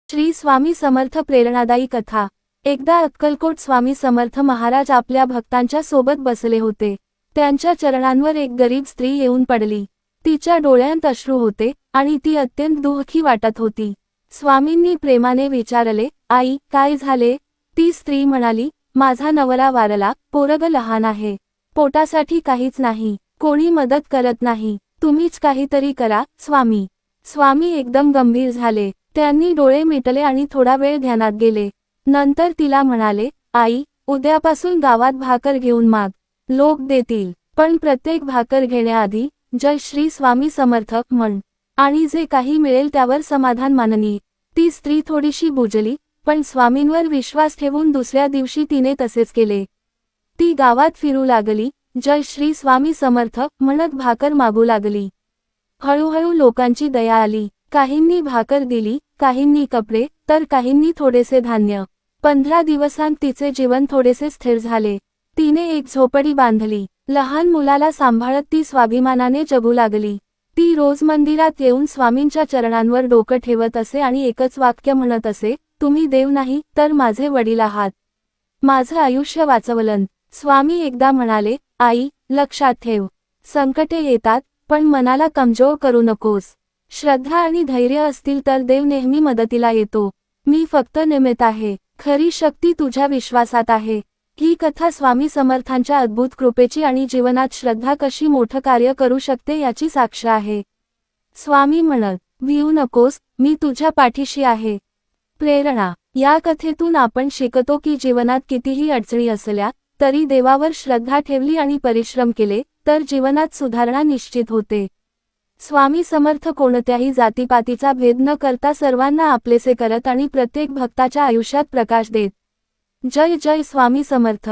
श्री स्वामी समर्थ प्रेरणादायी कथा। एकदा अक्कलकोट स्वामी समर्थ महाराज आपल्या भक्तांच्या सोबत बसले होते। त्यांच्या चरणांवर एक गरीब स्त्री येऊन पडली। तिच्या डोळ्यांत अश्रू होते आणि ती अत्यंत दुःखी वाटत होती। स्वामींनी प्रेमाने विचारले, आई, काय झाले? ती स्त्री म्हणाली, माझा नवरा वारला, पोरग लहान आहे, पोटासाठी काहीच नाही, कोणी मदत करत नाही, तुम्हीच काहीतरी करा स्वामी। स्वामी एकदम गंभीर झाले। त्यांनी डोळे मिटले आणि थोडा वेळ ध्यानात गेले। नंतर तिला म्हणाले, आई, उद्यापासून गावात भाकर घेऊन माग, लोक देतील, पण प्रत्येक भाकर घेण्याआधी जय श्री स्वामी समर्थ म्हण, आणि जे काही मिळेल त्यावर समाधान माननी। ती स्त्री थोडीशी बुजली, पण स्वामींवर विश्वास ठेवून दुसऱ्या दिवशी तिने तसेच केले। ती गावात फिरू लागली, जय श्री स्वामी समर्थ म्हणत भाकर मागू लागली। हळूहळू लोकांची दया आली। काहींनी भाकर दिली, काहींनी कपडे, तर काहींनी थोडेसे धान्य। 15 दिवसांत तिचे जीवन थोडेसे स्थिर झाले। तिने एक झोपडी बांधली। लहान मुलाला सांभाळत ती स्वाभिमानाने जगू लागली। ती रोज मंदिरात येऊन स्वामींच्या चरणांवर डोकं ठेवत असे आणि एकच वाक्य म्हणत असे, तुम्ही देव नाही तर माझे वडील आहात, माझं आयुष्य वाचवलं। स्वामी एकदा म्हणाले, आई, लक्षात ठेव, संकटे येतात, पण मनाला कमजोर करू नकोस। श्रद्धा आणि धैर्य असतील तर देव नेहमी मदतीला येतो। मी फक्त निमित्त आहे, खरी शक्ती तुझ्या विश्वासात आहे। ही कथा स्वामी समर्थांच्या अद्भुत कृपेची आणि जीवनात श्रद्धा कशी मोठं कार्य करू शकते याची साक्ष आहे। स्वामी म्हणत, भिऊ नकोस, मी तुझ्या पाठीशी आहे। प्रेरणा। या कथेतून आपण शिकतो की जीवनात कितीही अडचणी असल्या तरी देवावर श्रद्धा ठेवली आणि परिश्रम केले तर जीवनात सुधारणा निश्चित होते। स्वामी समर्थ कोणत्याही जातीपातीचा भेद न करता सर्वांना आपलेसे करत आणि प्रत्येक भक्ताच्या आयुष्यात प्रकाश देत। जय जय स्वामी समर्थ।